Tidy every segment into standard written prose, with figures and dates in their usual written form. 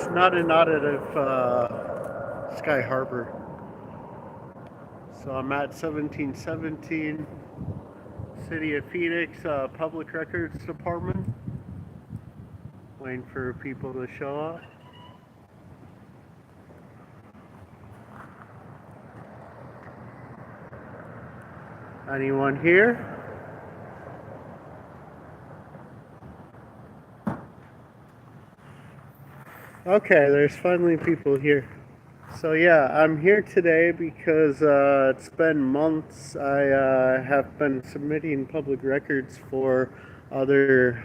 not an audit of Sky Harbor. So I'm at 1717 City of Phoenix Public Records Department. Waiting for people to show up. Anyone here? Okay, there's finally people here. So yeah, I'm here today because it's been months. I have been submitting public records for other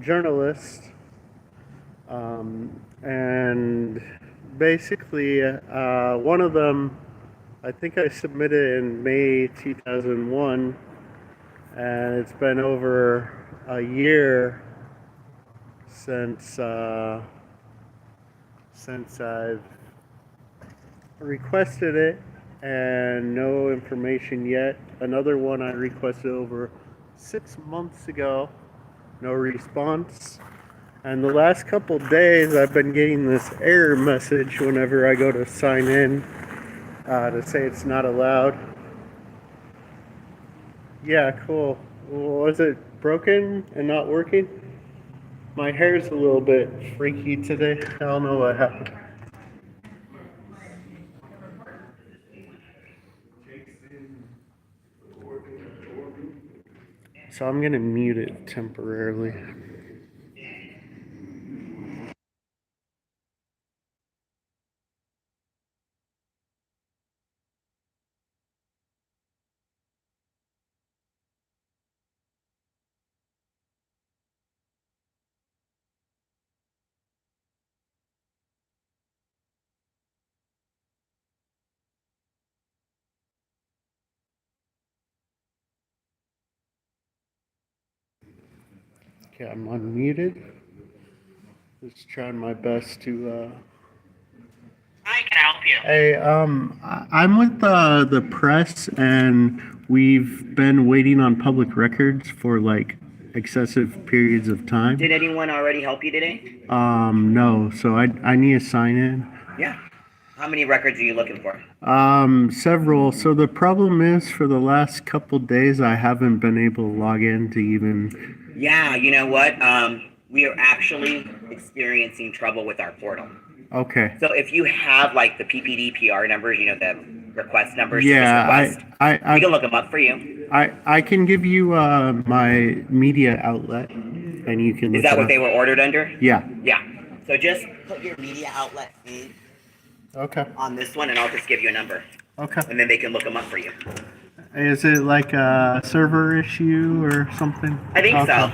journalists, and basically one of them, I think I submitted in May 2001, and it's been over a year since I've requested it, and no information yet. Another one I requested over 6 months ago, no response. And the last couple days I've been getting this error message whenever I go to sign in to say it's not allowed. Yeah, cool. Was it broken and not working? My hair's a little bit freaky today. I don't know what happened. So I'm gonna mute it temporarily. Okay, I'm unmuted. Just trying my best to. I can help you. Hey, I'm with the press, and we've been waiting on public records for like excessive periods of time. Did anyone already help you today? No. So I need to sign in. Yeah. How many records are you looking for? Several. So the problem is, for the last couple days, I haven't been able to log in to even. Yeah, you know what? We are actually experiencing trouble with our portal. Okay. So if you have like the PPD-PR numbers, you know, the request numbers. Yeah, we can look them up for you. I can give you my media outlet, and you can. Is that what they were ordered under? Yeah. Yeah. So just put your media outlet name. Okay. On this one, and I'll just give you a number. Okay. And then they can look them up for you. Is it like a server issue or something? I think so.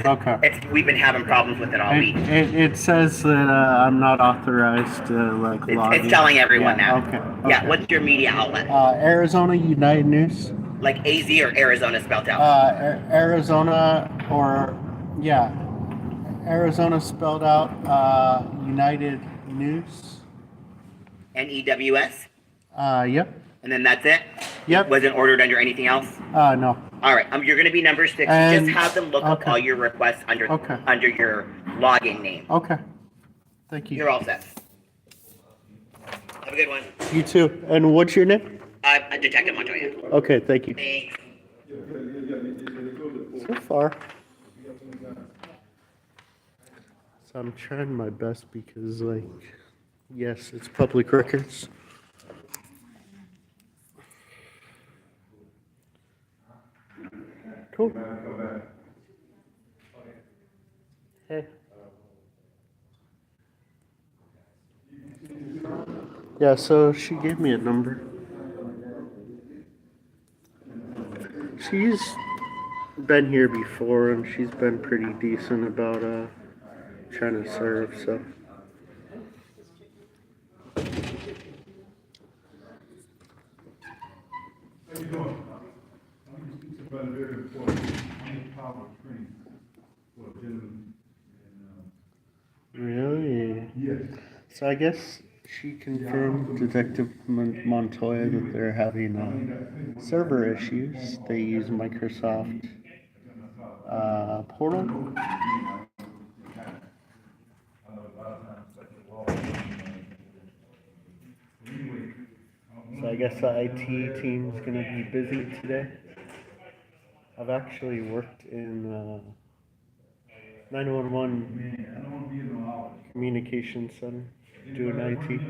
Okay. We've been having problems with it all week. It says that I'm not authorized to log in. It's telling everyone now. Okay. Yeah. What's your media outlet? Arizona United News. Like AZ or Arizona spelled out? Arizona Arizona spelled out. United News. NEWS? Yep. And then that's it? Yep. Wasn't ordered under anything else? No. All right. You're going to be number 6. And, just have them look up all your requests under your login name. Okay. Thank you. You're all set. Have a good one. You too. And what's your name? Detective Montoya. Okay, thank you. Thanks. So far. So I'm trying my best because, like, yes, it's public records. Cool. Hey. Yeah, so she gave me a number. She's been here before, and she's been pretty decent about trying to serve, so. How you doing? I'm going to speak about a very important power training for a gentleman. Really? Yes. So I guess she confirmed, Detective Montoya, that they're having server issues. They use Microsoft portal. So I guess the IT team's gonna be busy today. I've actually worked in 911 Man, I don't wanna be in no hours. communication center doing IT.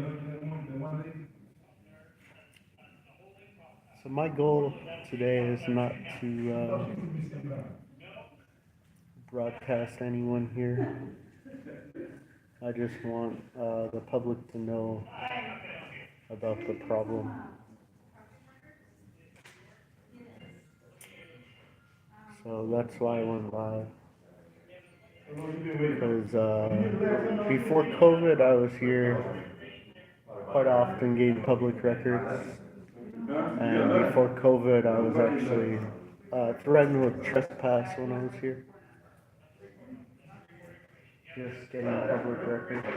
So my goal today is not to broadcast anyone here. I just want the public to know about the problem. So that's why I went live. Because before COVID, I was here quite often getting public records. And before COVID, I was actually threatened with trespass when I was here. Just getting public records.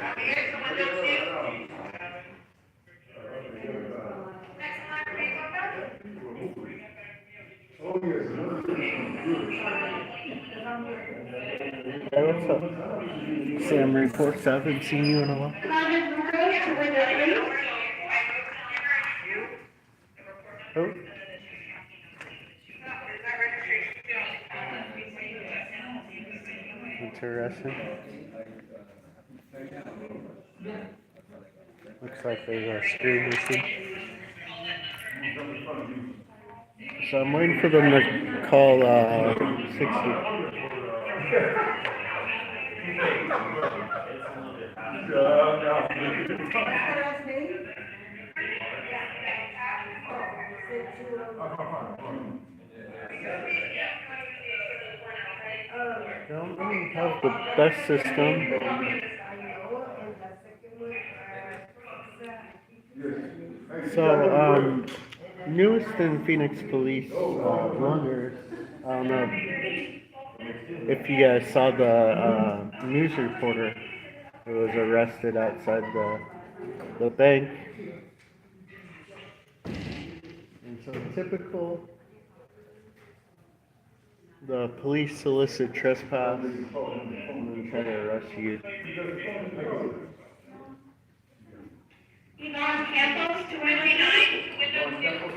Hey, what's up? Sam reports. I haven't seen you in a while. Oh. Interesting. Looks like there's a screen missing. So I'm waiting for them to call 60. They don't really have the best system. So, newest in Phoenix police blunders. I don't know if you guys saw the news reporter who was arrested outside the bank. And so typical, the police solicit trespass and then try to arrest you. Yvonne Campos, 299, window 2.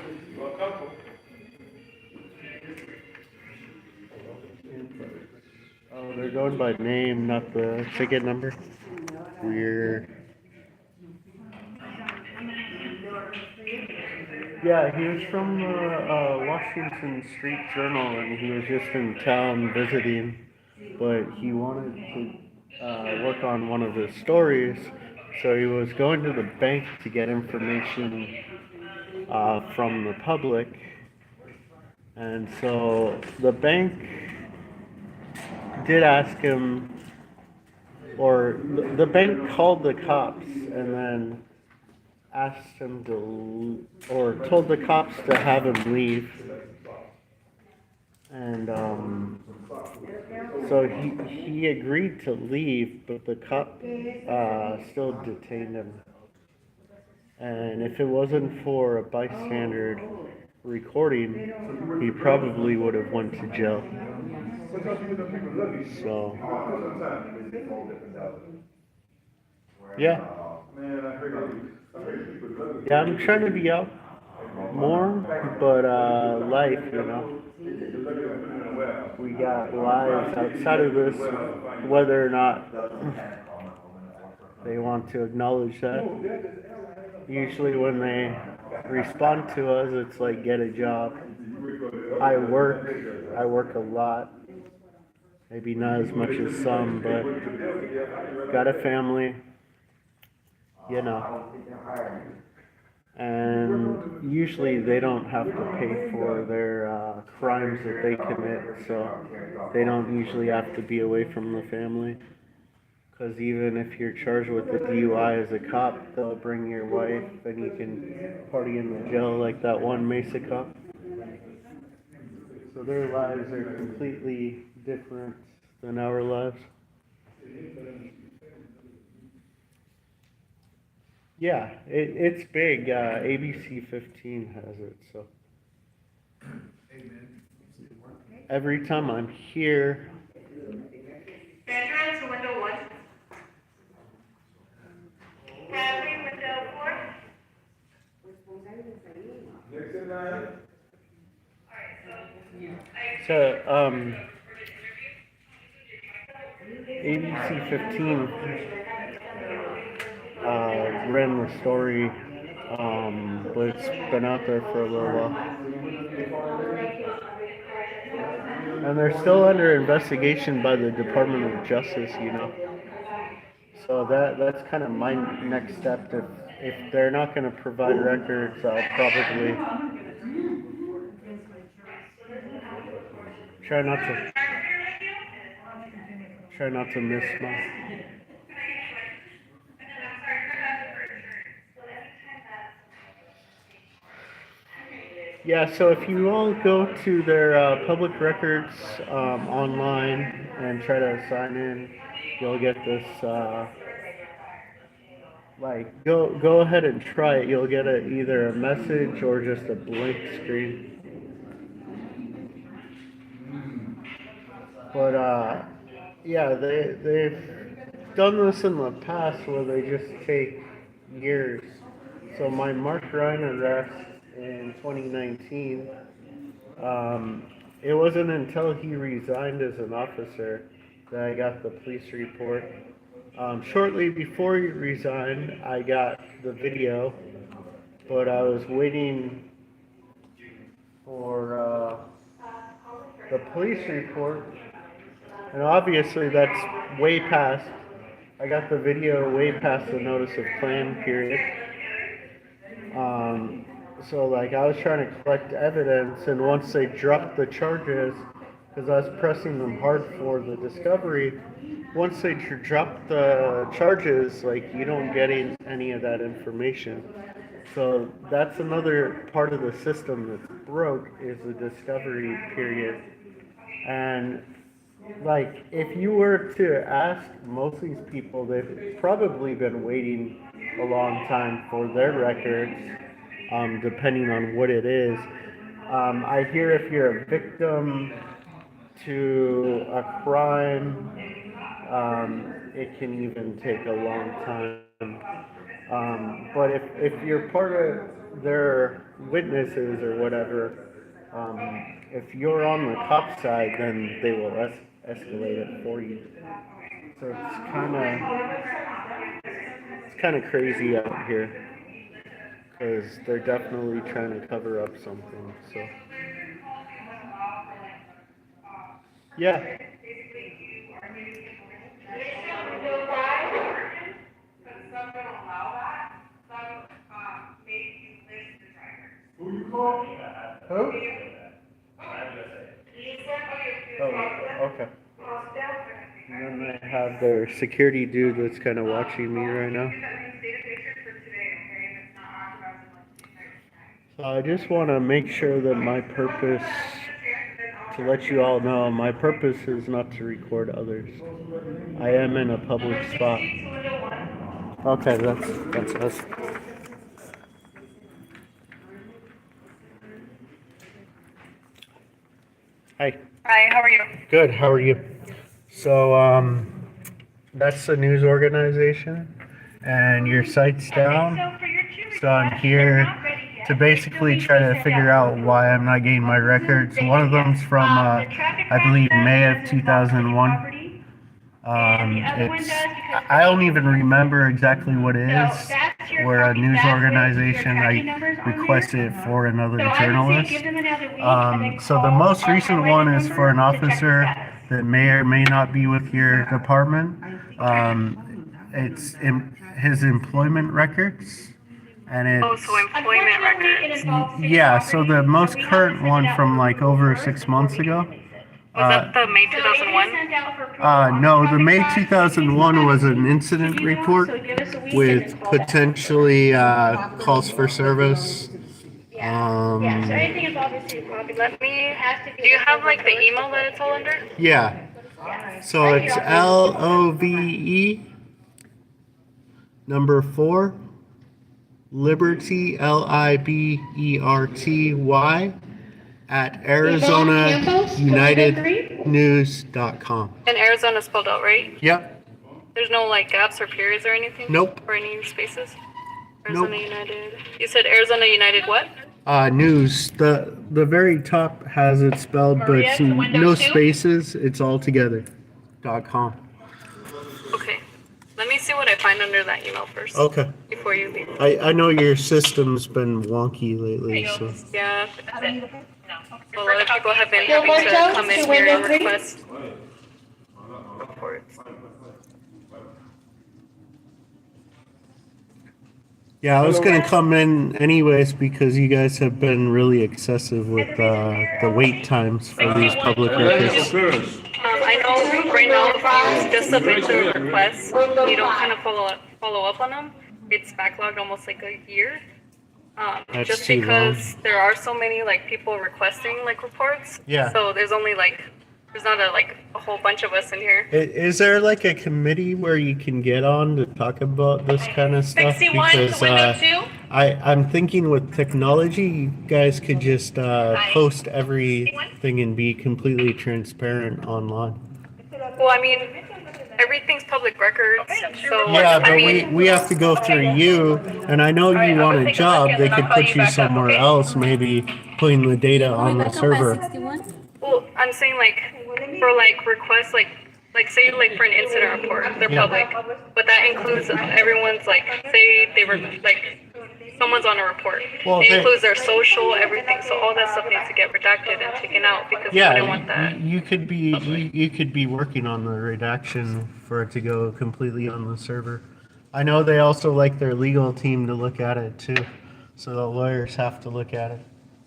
Oh, they're going by name, not the ticket number. Weird. Yeah, he was from the Washington Street Journal, and he was just in town visiting, but he wanted to work on one of his stories, so he was going to the bank to get information from the public, and so the bank did ask him, or the bank called the cops and then asked him to, or told the cops to have him leave. And so he agreed to leave, but the cop still detained him. And if it wasn't for a bystander recording, he probably would have went to jail. So, yeah. Yeah, I'm trying to be out more, but life, you know. We got lives outside of this, whether or not they want to acknowledge that. Usually when they respond to us, it's like, get a job. I work a lot. Maybe not as much as some, but got a family, you know. And usually they don't have to pay for their crimes that they commit, so they don't usually have to be away from the family. Because even if you're charged with a DUI as a cop, they'll bring your wife and you can party in the jail like that one Mesa cop. So their lives are completely different than our lives. Yeah, it's big. ABC 15 has it, so. Every time I'm here. Bedrooms, window 1. Pantry, window 4. So, ABC 15 ran the story, but it's been out there for a little while. And they're still under investigation by the Department of Justice, you know. So that's kind of my next step. If they're not going to provide records, I'll probably try not to miss my. Yeah, so if you all go to their public records online and try to sign in, you'll get this. Go ahead and try it. You'll get either a message or just a blank screen. But yeah, they've done this in the past where they just take years. So my Mark Ryan arrest in 2019, it wasn't until he resigned as an officer that I got the police report. Shortly before he resigned, I got the video, but I was waiting for the police report, and obviously that's way past. I got the video way past the notice of claim period. So like I was trying to collect evidence, and once they dropped the charges, because I was pressing them hard for the discovery, once they drop the charges, like you don't get any of that information. So that's another part of the system that's broke, is the discovery period. And like if you were to ask most of these people, they've probably been waiting a long time for their records, depending on what it is. I hear if you're a victim to a crime, it can even take a long time. But if you're part of their witnesses or whatever, if you're on the cop side, then they will escalate it for you. So it's kind of crazy out here, because they're definitely trying to cover up something. So yeah. Who you call? Who? Oh, okay. And then they have their security dude that's kind of watching me right now. So I just want to make sure that my purpose, to let you all know, my purpose is not to record others. I am in a public spot. Okay, that's us. Hi. Hi, how are you? Good, how are you? So, that's the news organization, and your site's down. So I'm here to basically try to figure out why I'm not getting my records. One of them's from, I believe, May of 2001. I don't even remember exactly what it is. We're a news organization. I requested it for another journalist. So the most recent one is for an officer that may or may not be with your department. It's his employment records. And it's, so employment records. yeah, so the most current one from like over 6 months ago. Was that the May 2001? No, the May 2001 was an incident report with potentially calls for service. Let me. Do you have like the email that it's all under? Yeah. So it's LOVE number 4 Liberty LIBERTY at ArizonaUnitedNews.com. And Arizona spelled out, right? Yep. There's no like gaps or periods or anything? Nope. Or any spaces? Nope. Arizona United. You said Arizona United what? News. The very top has it spelled, Maria, but to Windows no 2? spaces. It's all together. .com. Okay. Let me see what I find under that email first. Okay. Before you leave. I know your system's been wonky lately, so. Yeah. A lot of people have been having to come in here and request reports. Yeah, I was gonna come in anyways because you guys have been really excessive with the wait times for these public records. I know right now if you just submit the request, you don't kind of follow up on them. It's backlogged almost like a year. That's Just too because there are so many like people requesting like reports. Yeah. So there's only there's not a whole bunch of us in here. Is there like a committee where you can get on to talk about this kind of stuff? 61 to Because Windows 2? I'm thinking with technology, you guys could just post everything and be completely transparent online. Well, I mean, everything's public records. So Yeah, but I mean, we have to go through you, and I know you want a job. They could put you somewhere else, maybe putting the data on the server. well, I'm saying for requests say for an incident report, they're Yeah. public, but that includes everyone's say they were someone's on a report. Well, it they- includes their social, everything. So all that stuff needs to get redacted and taken out because we don't want that. you could be you could be working on the redaction for it to go completely on the server. I know they also like their legal team to look at it too, so the lawyers have to look at it.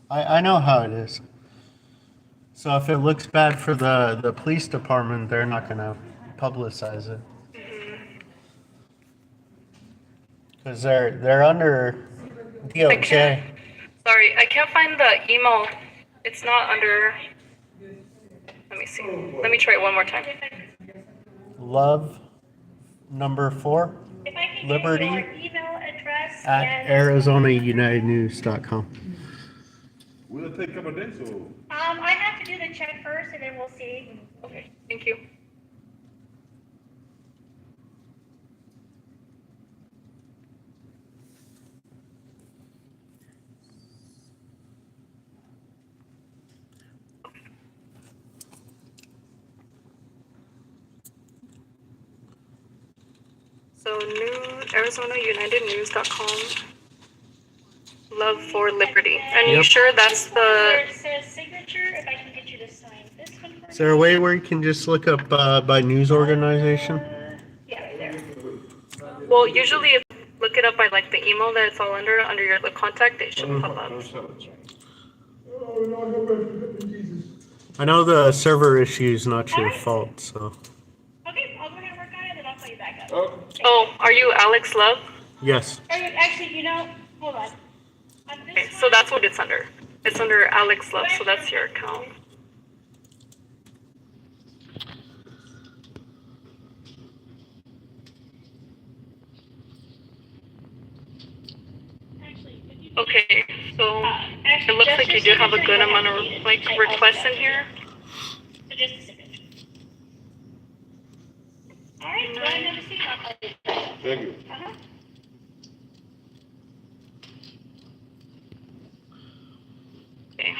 I know how it is. So if it looks bad for the police department, they're not going to publicize it because they're under DOJ. Sorry, I can't find the email. It's not under. Let me see. Let me try it one more time. Love number 4 If I can Liberty get your email address at and ArizonaUnitedNews.com. Will it take a couple of days or? I have to do the check first and then we'll see. Okay, thank you. So ArizonaUnitedNews.com. Love for Liberty. And you Yep. sure that's Where the? it says signature, if I can get you to sign this one for Is there a way where you can just look up by news organization? Yeah, there. Well, usually if look it up by the email that it's all under your contact, it should pop up. I know the server issue is not your fault, so Okay, I'll go ahead and work on it, then I'll call you back up. Oh, are you Alex Love? yes. Actually, hold on. On Okay, this so one, that's what it's under. It's under Alex Love, so that's your account. actually, could you- Okay, so it looks just like you your do have a signature, good you amount have of to type all requests in that. here. So just a signature. All right, go ahead and have a seat. I'll call you back. Thank you. Uh-huh. Okay.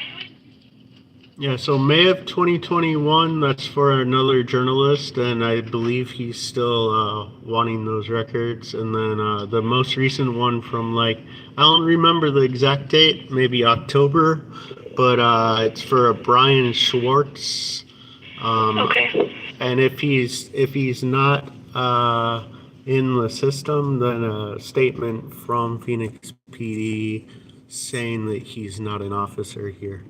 Yeah, so May of 2021, that's for another journalist, and I believe he's still wanting those records. And then the most recent one from I don't remember the exact date, maybe October, but it's for a Brian Schwartz. Okay. And if he's not in the system, then a statement from Phoenix PD saying that he's not an officer here.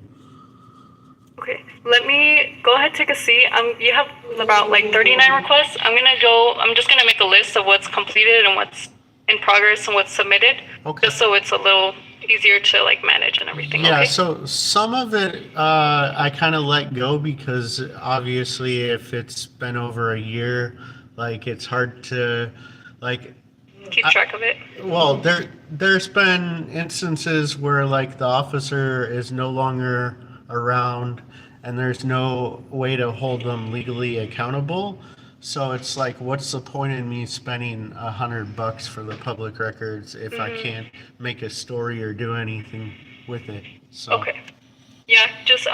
Okay. Let me go ahead, take a seat. You have about 39 requests. I'm just gonna make a list of what's completed and what's in progress and what's submitted. Okay. Just so it's a little easier to manage and everything. Yeah, Okay. so some of it I kind of let go because obviously if it's been over a year, it's hard to Keep track of it. well, there's been instances where the officer is no longer around and there's no way to hold them legally accountable. So it's what's the point in me spending $100 for the public records if I can't make a story or do anything? with it. So. Okay. Yeah, just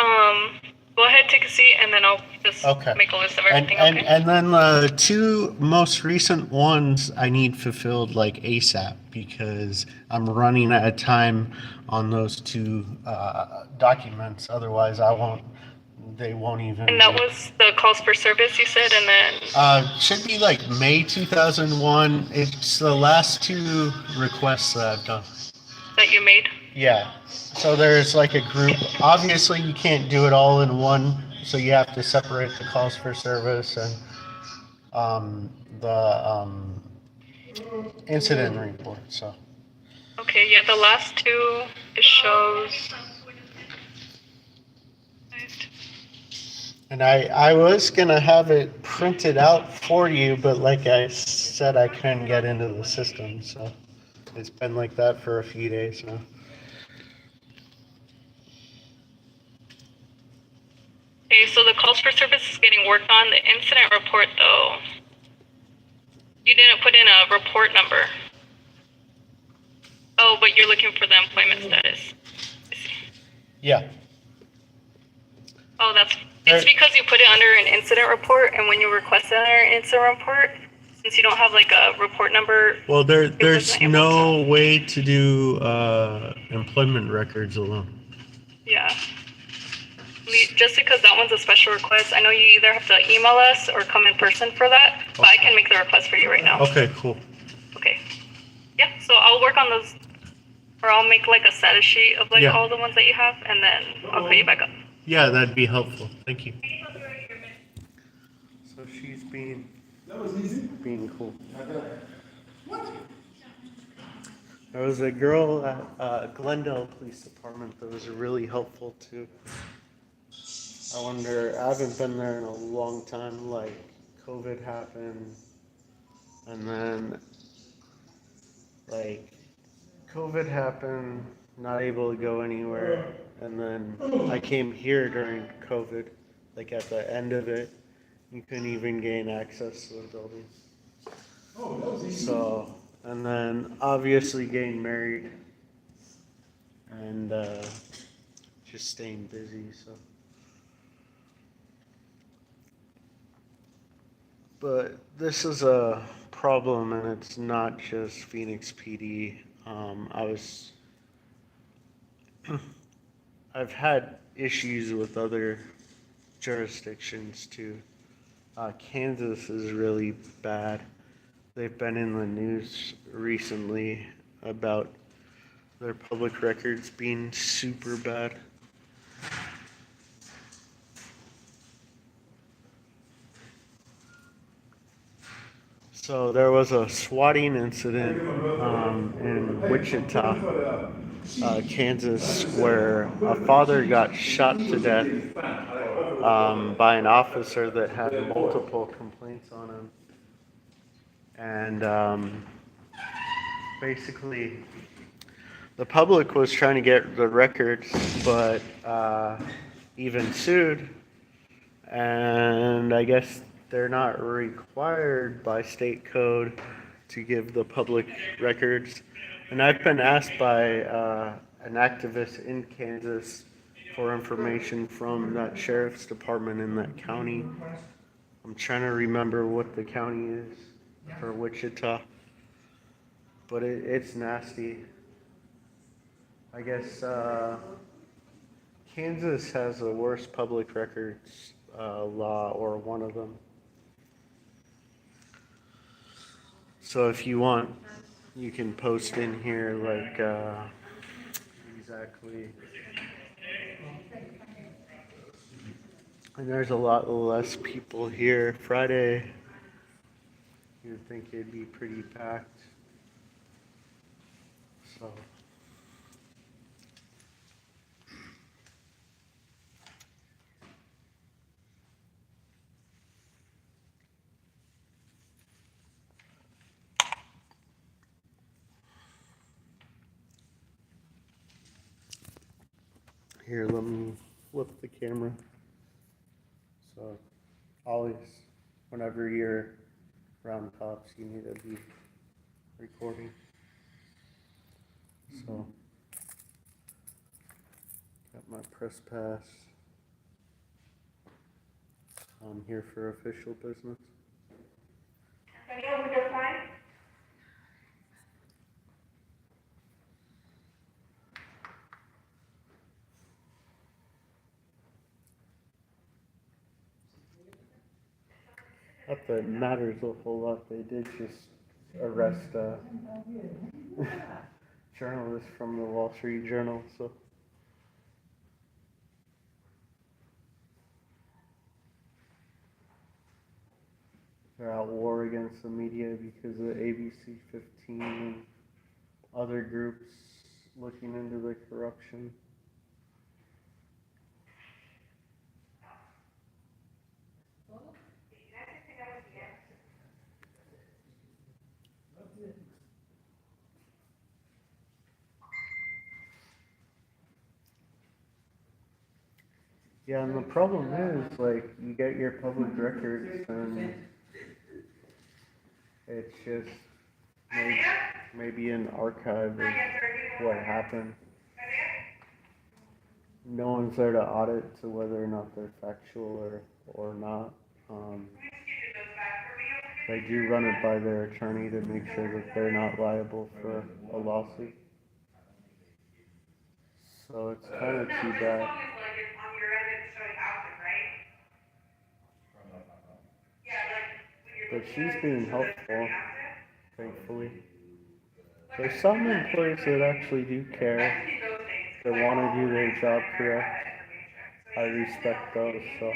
go ahead, take a seat, and then I'll just Okay. make a list of And, everything. and, Okay. and then the two most recent ones I need fulfilled like ASAP because I'm running out of time on those two documents. Otherwise, they won't even. And that was the calls for service you said, and then Should be like May 2001. It's the last two requests that I've done. that you made. Yeah. So there's like a group. Obviously, you can't do it all in one. So you have to separate the calls for service and the incident report. So. Okay, yeah, the last two it shows. And I was gonna have it printed out for you, but like I said, I couldn't get into the system. So it's been like that for a few days now. Okay, so the calls for service is getting worked on. The incident report, though, you didn't put in a report number. Oh, but you're looking for the employment status. I see. Yeah. Oh, it's because you put it under an incident report, and when you request it under an incident report, since you don't have like a report number. Well, there's wasn't able no way to do employment records alone. Yeah. Just because that one's a special request, I know you either have to email us or come in person for that, but I can make the request for you right now. Okay, cool. Okay. Yeah, so I'll work on those, or I'll make like a status sheet of like all the ones that you have, and then I'll call you back up. Yeah, that'd be helpful. Thank you. So she's being cool. There was a girl at Glendale Police Department that was really helpful too. I wonder, I haven't been there in a long time, like COVID happened, and then like COVID happened, not able to go anywhere, and then I came here during COVID, like at the end of it, you couldn't even gain access to the building. So, and then obviously getting married and just staying busy, so. But this is a problem, and it's not just Phoenix PD. I've had issues with other jurisdictions too. Kansas is really bad. They've been in the news recently about their public records being super bad. So there was a swatting incident in Wichita, Kansas, where a father got shot to death by an officer that had multiple complaints on him. And basically, the public was trying to get the records, but even sued. And I guess they're not required by state code to give the public records. And I've been asked by an activist in Kansas for information from that sheriff's department in that county. I'm trying to remember what the county is for Wichita, but it's nasty. I guess Kansas has the worst public records law, or one of them. So if you want, you can post in here like exactly. And there's a lot less people here. Friday, you'd think it'd be pretty packed. So. Here, let me flip the camera. So, always, whenever you're around cops, you need to be recording. So, press pass. I'm here for official business. Not that it matters a whole lot. They did just arrest a journalist from the Wall Street Journal, so. They're at war against the media because of ABC 15 and other groups looking into the corruption. Yeah, and the problem is, like, you get your public records and it's just maybe an archive of what happened. No one's there to audit to whether or not they're factual or not. They do run it by their attorney to make sure that they're not liable for a lawsuit. So it's kind of too bad. But she's being helpful, thankfully. There's some employees that actually do care, that want to do their job correct. I respect those, so.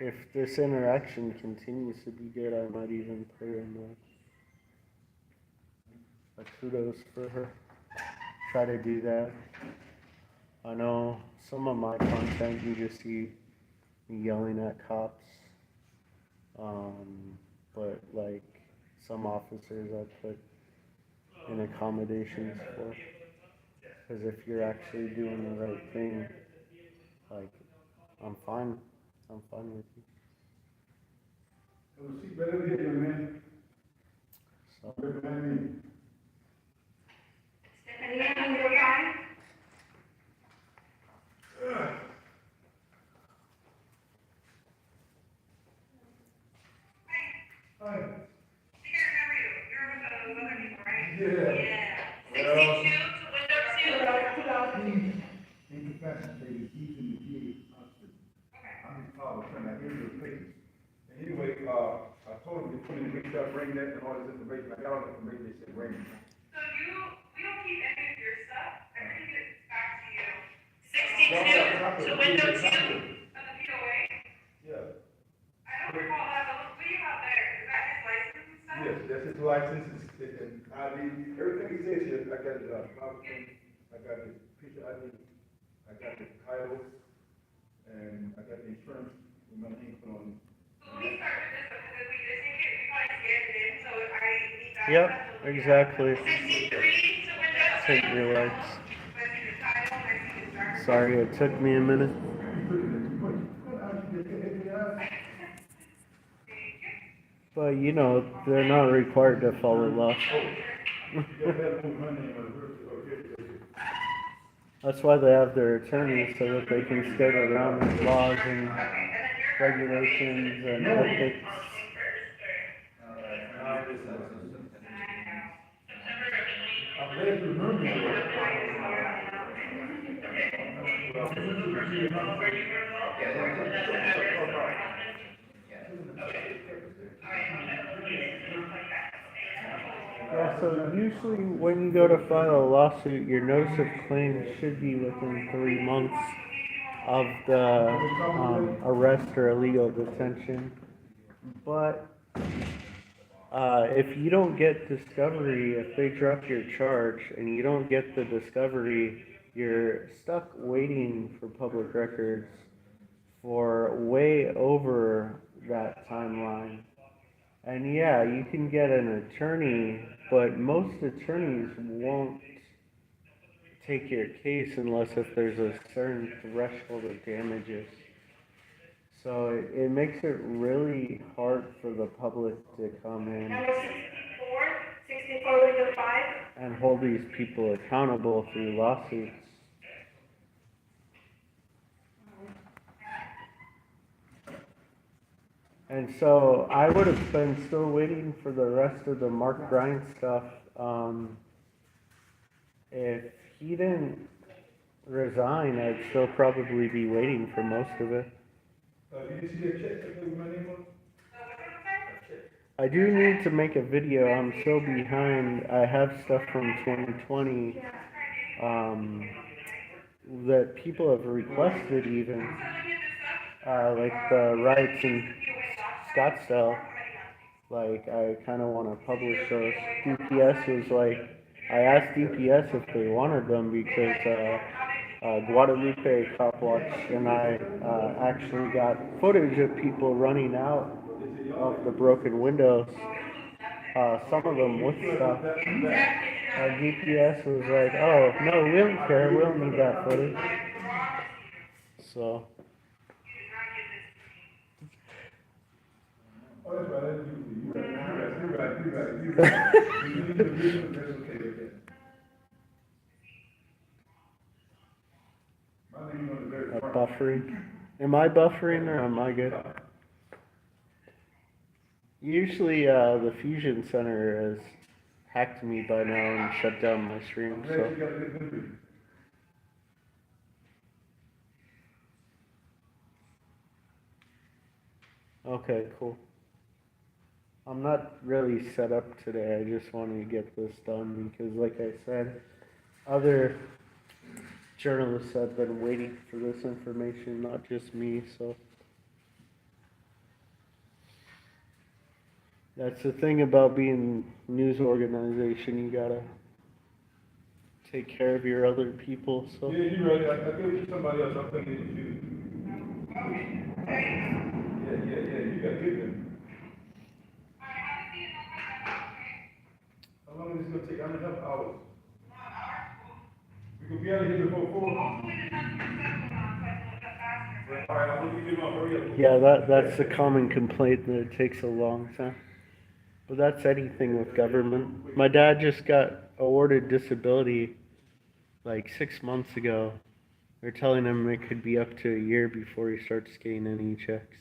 If this interaction continues to be good, I might even put in a kudos for her. Try to do that. I know some of my content you just see me yelling at cops, but like some officers I put in accommodations for, because if you're actually doing the right thing, like I'm fine with you. See better here, young man. So. Better than me. Hi. I think I remember you. You're with those other people, right? Yeah. 62 to window 2. Incapacitated, he's in the VA hospital. Okay. I'm his father, son. I hear your patients. Anyway, I told him to put in the week up, bring that and all this information. I got all the information. They said, bring it. So we don't keep any of your stuff. Everything gets back to you. 62 to window 2 of the POA? Yeah. I don't recall that, but what do you have there? Is that his license and stuff? Yes, that's his license, and ID, everything he says here, I got his, I got his picture ID, I got his title, and I got the insurance with my name put on it. So let me start with this one, because we just think we probably scanned it in, so I need that. Yep, exactly. 63 to window 2. Take your lights. I see the title, I see the driver's. Sorry, it took me a minute. But you know, they're not required to follow law. That's why they have their attorneys, so that they can skirt around the laws and regulations and ethics. Yeah, so usually when you go to file a lawsuit, your notice of claim should be within 3 months of the arrest or illegal detention. But if you don't get discovery, if they drop your charge and you don't get the discovery, you're stuck waiting for public records for way over that timeline. And yeah, you can get an attorney, but most attorneys won't take your case unless if there's a certain threshold of damages. So it makes it really hard for the public to come in. Number 64, 64 window 5. and hold these people accountable through lawsuits. And so I would have been still waiting for the rest of the Mark Bryan stuff. If he didn't resign, I'd still probably be waiting for most of it. Did you see that check that was my name on? I do need to make a video. I'm so behind. I have stuff from 2020 that people have requested even, like the riots in Scottsdale. Like, I kind of want to publish those. DPS was like, I asked DPS if they wanted them because Guadalupe cop watched, and I actually got footage of people running out of the broken windows, some of them with stuff. DPS was like, oh, no, we don't care, we don't need that footage. So. Oh, that's right, you're right. My name on the very front. Buffering. Am I buffering or am I good? Usually, the Fusion Center has hacked me by now and shut down my stream, Glad so. you got a good video. Okay, cool. I'm not really set up today. I just wanted to get this done because, like I said, other journalists have been waiting for this information, not just me, so. That's the thing about being a news organization. You gotta take care of your other people, so. Yeah, you're right, I gave it to somebody else, I'm thinking it was you. Yeah, you got good then. How long is this gonna take? How many hours? We could be out of here before 4. All right, I'll give you my hurry up. Yeah, that's a common complaint that it takes a long time. But that's anything with government. My dad just got awarded disability like 6 months ago. They're telling him it could be up to a year before he starts getting any checks.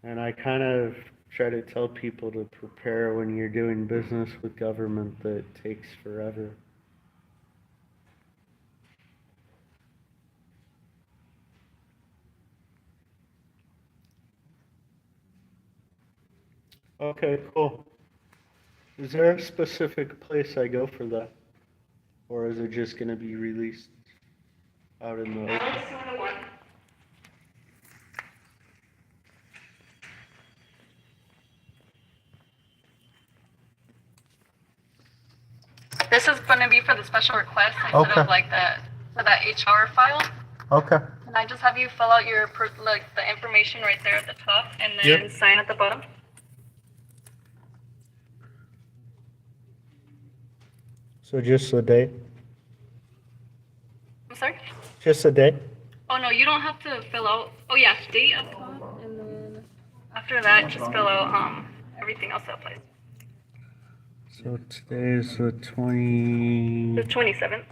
And I kind of try to tell people to prepare when you're doing business with government that it takes forever. Okay, cool. Is there a specific place I go for that? Or is it just going to be released out in the open? Alex 101. This is going to be for the special request instead Okay. of like for that HR file. Okay. Can I just have you fill out your the information right there at the top and then Yep. sign at the bottom? So just the date? I'm sorry? Just the date? Oh no, you don't have to fill out. Oh yeah, date up top, and then after that, just fill out everything else that applies. So today is the 27th. The 27th.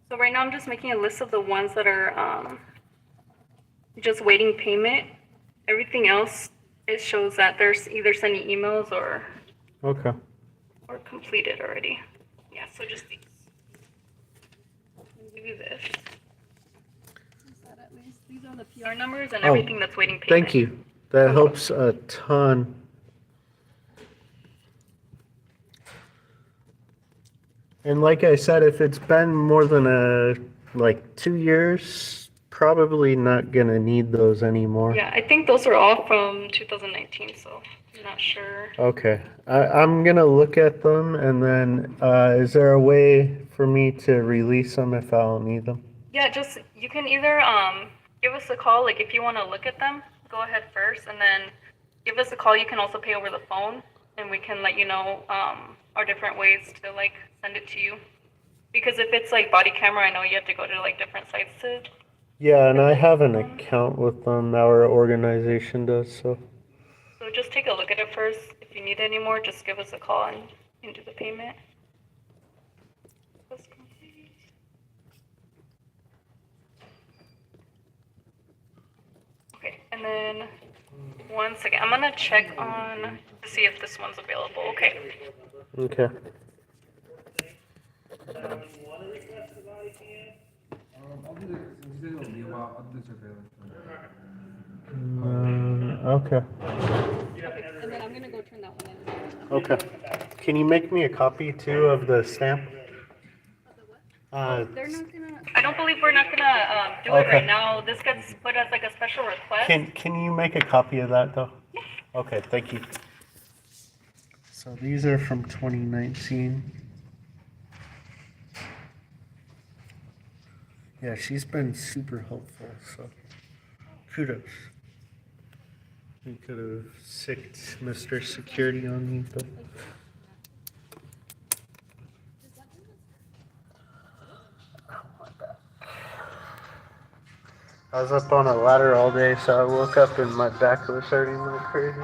So right now I'm just making a list of the ones that are just waiting payment. Everything else, it shows that there's either sending emails or Okay. completed already. Yeah, so just these. I'll give you this. Is that at least? These are the PR numbers and Oh, everything that's waiting payment. Thank you. That helps a ton. And like I said, if it's been more than 2 years, probably not gonna need those anymore. Yeah, I think those are all from 2019, so I'm not sure. Okay, I'm gonna look at them, and then is there a way for me to release them if I don't need them? Yeah, just you can either give us a call, like if you want to look at them, go ahead first, and then give us a call. You can also pay over the phone, and we can let you know our different ways to like send it to you. Because if it's like body camera, I know you have to go to like different sites to. Yeah, and I have an account with them. Our organization does so. So just take a look at it first. If you need any more, just give us a call and you can do the payment. That's complete. Okay, and then one second. I'm gonna check on to see if this one's available. Okay. Okay. I'll do this. He said it'll be a while. I'll do this surveillance. Okay. And then I'm gonna go turn that one in. Okay. Can you make me a copy too of the stamp? They're not gonna. I don't believe we're not gonna do it Okay. right now. This gets put as like a special request. Can you make a copy of that though? Okay, thank you. So these are from 2019. Yeah, she's been super helpful, so kudos. We could have sicked Mr. Security on me, but. Oh, my back. I was up on a ladder all day, so I woke up and my back was hurting like crazy.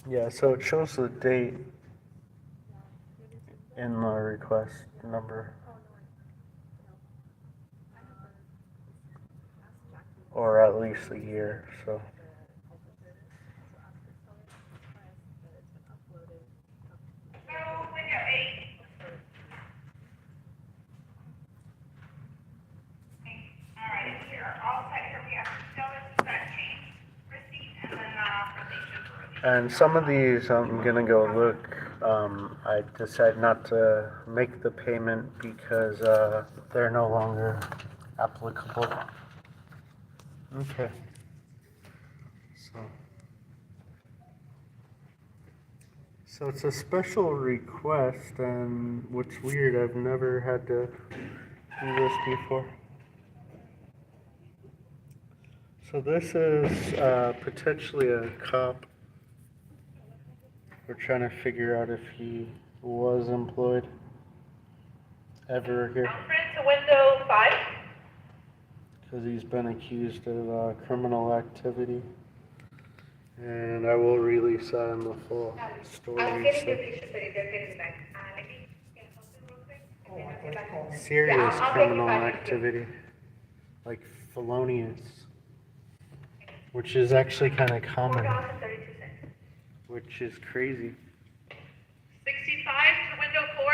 Yeah, so it shows the date in the request number. Or at least a year, so. So, window 8. Alright, we are all set here. We have notice that change, receipt, and then authorization for release. And some of these I'm gonna go look. I decided not to make the payment because they're no longer applicable. Okay. So it's a special request, and what's weird, I've never had to do this before. So this is potentially a cop. We're trying to figure out if he was employed ever here, Conference to window 5. because he's been accused of criminal activity. And I will release that in the full story. I'm getting your picture so they're getting back. Let me get something real quick. And then I'll get back on. Serious Yeah, I'll get you criminal back. activity, like felonious, which is actually kind of common, $4.32. which is crazy. 65 to window 4.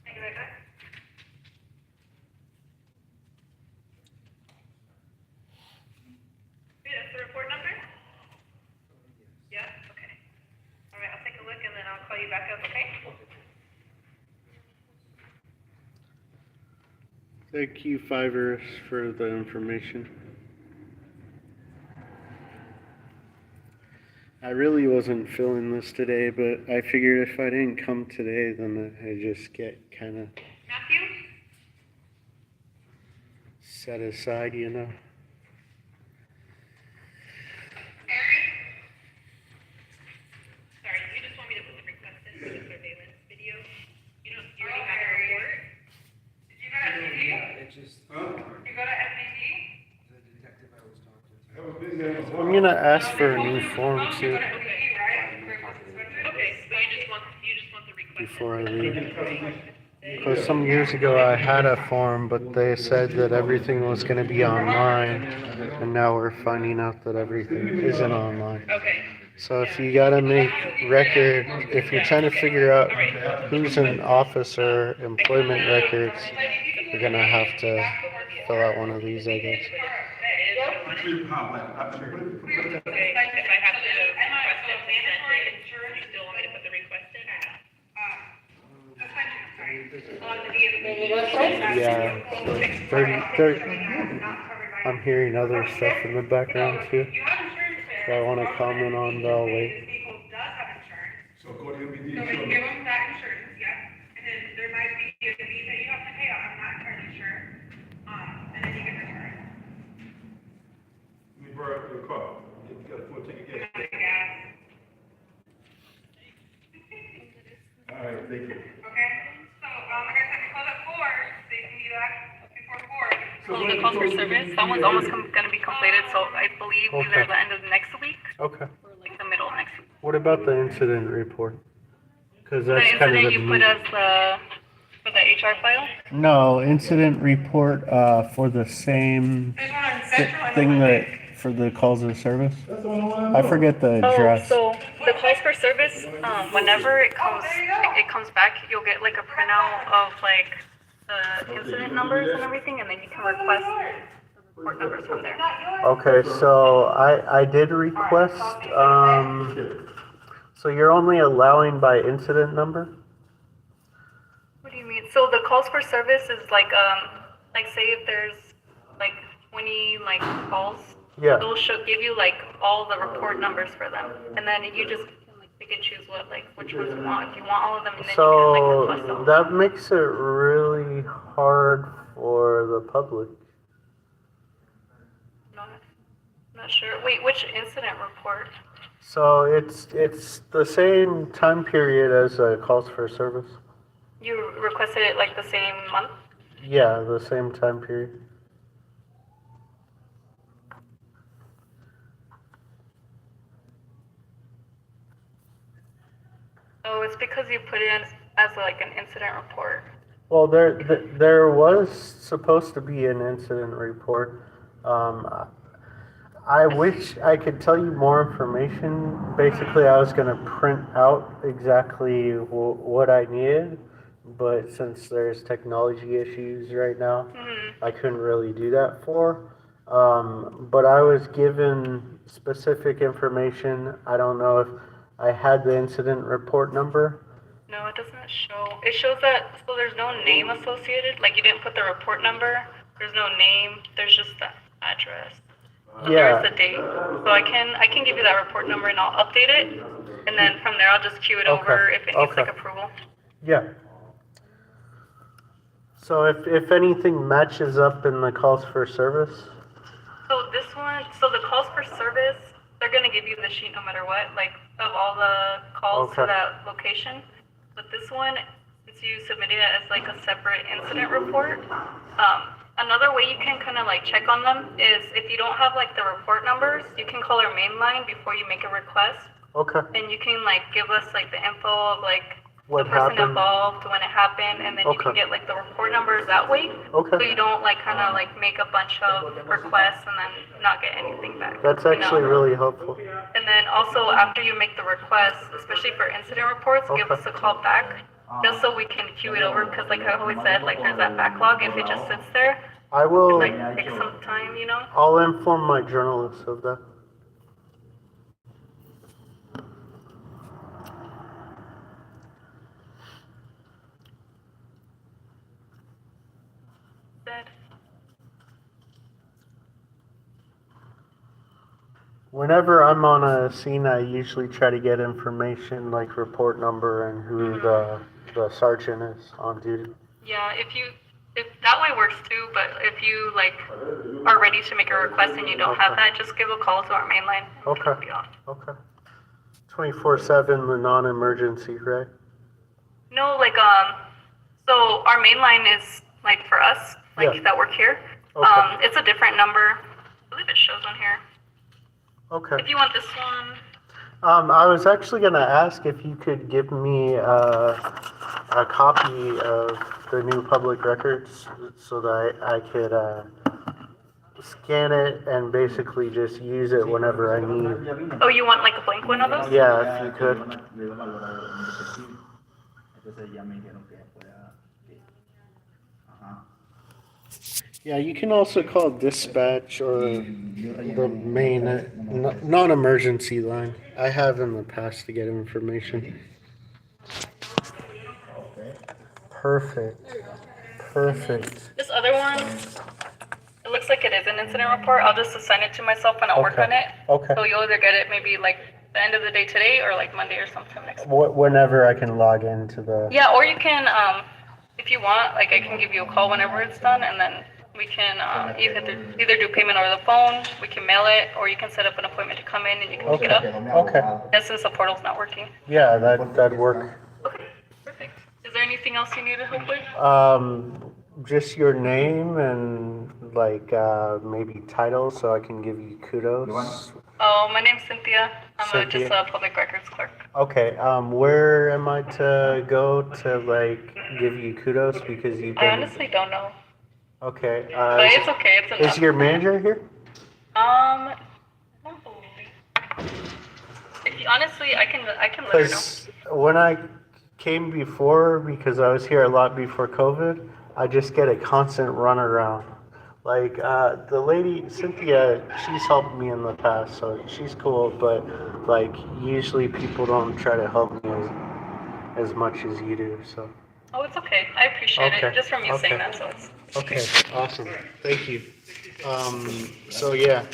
Thank you very much. That's the report number? Yeah, okay. All right, I'll take a look and then I'll call you back up, okay? Thank you, Fivers, for the information. I really wasn't feeling this today, but I figured if I didn't come today, then I just get kind of Matthew? set aside, you know. Aaron? Sorry, you just want me to put the request in for the surveillance video? You already have a report? Did you go to FBD? Yeah, it just. Did you go to FBD? The detective I was talking to. I was busy. I'm gonna ask for a new form too Okay, right? Okay, so you just want the request. before I leave. Because some years ago I had a form, but they said that everything was going to be online, and now we're finding out that everything isn't online. Okay. So if you gotta make record, if you're trying to figure out who's in office or employment records, you're gonna have to fill out one of these, I guess. Okay, if I have to request it, you still want me to put the request in? Yeah, so 30, I'm hearing other stuff in the background too. So I want to comment on, but I'll wait. So go to MBD. So we can give them that insurance, yeah, and then there might be a fee that you have to pay, I'm not entirely sure, and then you can return. Let me borrow your car. You got a full tank of gas. Yeah. All right, thank you. Okay, so, like I said, we close at 4, so you can be back before 4. So the calls for service, that one's almost gonna be completed, so I believe either Okay. the end of next week Okay. or like the middle of next week. What about the incident report? Because The that's kind of incident the you put as for the HR file? No, incident report for the same There's one on Central and thing one on that for the calls of service. That's the only one I forget the Oh, address. so the calls for service, whenever it comes back, you'll get like a printout of like the incident numbers and everything, and then you can request the report numbers from there. Okay, so I did request. So you're only allowing by incident number? What do you mean? So the calls for service is like say if there's like 20 like calls, Yeah. it'll give you like all the report numbers for them, and then you just can like pick and choose which ones you want. If you want all of them, and then you can like request So them. that makes it really hard for the public. Not sure. Wait, which incident report? So it's the same time period as calls for service. You requested it like the same month? Yeah, the same time period. Oh, it's because you put it in as like an incident report. Well, there was supposed to be an incident report. I wish I could tell you more information. Basically, I was going to print out exactly what I needed, but since there's technology issues right now, I couldn't really do that for. But I was given specific information. I don't know if I had the incident report number. No, it doesn't show. It shows that, so there's no name associated. Like you didn't put the report number. There's no name. There's just the address. So Yeah. there's the date. So I can give you that report number and I'll update it. And then from there I'll just queue it over if it needs like approval. Yeah. So if anything matches up in the calls for service, So this one, so the calls for service, they're gonna give you the sheet no matter what, like of all the calls to Okay. that location. But this one, since you submitted it as like a separate incident report, another way you can kind of like check on them is if you don't have like the report numbers, you can call our main line before you make a request, okay. and you can like give us like the info of like What the person happened? involved, when it happened, and then you can Okay. get like the report numbers that way. So Okay. you don't like kind of like make a bunch of requests and then not get anything back. That's you actually know? really helpful. And then also after you make the request, especially for incident reports, give Okay. us a call back, just so we can queue it over. Because like I always said, like there's that backlog. If it just sits there, I it will. like takes some time, you know. I'll inform my journalists of that. Said. Whenever I'm on a scene, I usually try to get information like report number and who the sergeant is on duty. Yeah, if that way works too. But if you like are ready to make a request and you don't have that, just give a call to our main line. Okay. It'll be on. Okay. 24/7, the non-emergency, right? No, like so our main line is like for us, like Yeah. that work here. Okay. It's a different number. I believe it shows on here. Okay. If you want this one, I was actually gonna ask if you could give me a copy of the new public records so that I could scan it and basically just use it whenever I need. Oh, you want like a blank one of those? Yeah, if you could. Yeah, you can also call dispatch or the main non-emergency line. I have in the past to get information. Perfect. Perfect. This other one, it looks like it is an incident report. I'll just assign it to myself when I work Okay. on it. Okay. So you'll either get it maybe like the end of the day today or like Monday or sometime next week. Whenever I can log into the. Yeah, or you can, if you want, like I can give you a call whenever it's done, and then we can either do payment over the phone, we can mail it, or you can set up an appointment to come in and you can pick it up. Okay. That's since the portal's not working. Yeah, that'd work. Okay, perfect. Is there anything else you need help with? Just your name and like maybe title so I can give you kudos. Oh, my name's Cynthia. I'm Cynthia. just a public records clerk. Okay, where am I to go to like give you kudos because you've I been. honestly don't know, Okay. but it's okay. It's enough. Is your manager here? I don't believe. Honestly, I can let her know. Because when I came before, because I was here a lot before COVID, I just get a constant runaround. Like the lady Cynthia, she's helped me in the past, so she's cool. But like usually people don't try to help me as much as you do. So. Oh, it's okay. I appreciate Okay. it. Just from you Okay. saying that, so it's. Okay. Awesome. Thank you. So yeah,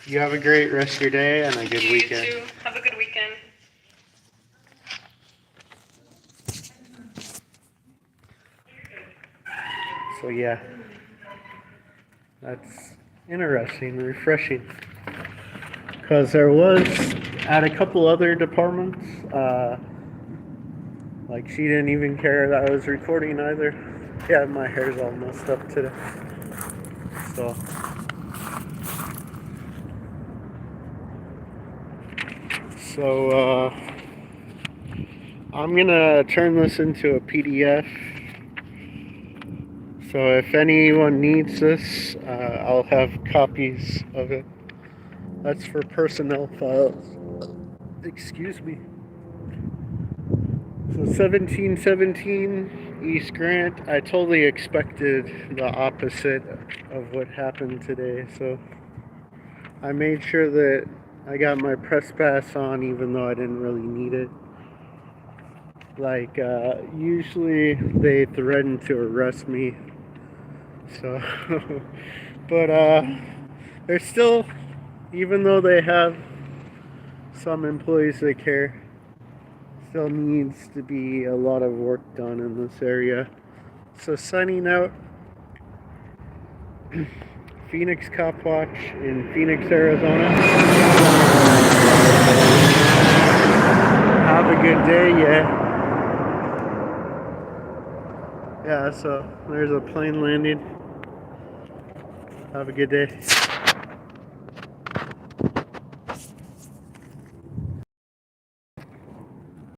you have a great rest of your day and a good weekend. You too. Have a good weekend. So yeah, that's interesting, refreshing. Because there was at a couple other departments, like she didn't even care that I was recording either. Yeah, my hair's all messed up today. So I'm gonna turn this into a PDF. So if anyone needs this, I'll have copies of it. That's for personnel files. Excuse me. So 1717 East Grant. I totally expected the opposite of what happened today. So I made sure that I got my press pass on even though I didn't really need it. Like, usually they threaten to arrest me. So, but there's still, even though they have some employees that care, still needs to be a lot of work done in this area. So signing out, Phoenix Cop Watch in Phoenix, Arizona. Have a good day, yeah. Yeah, so there's a plane landing. Have a good day.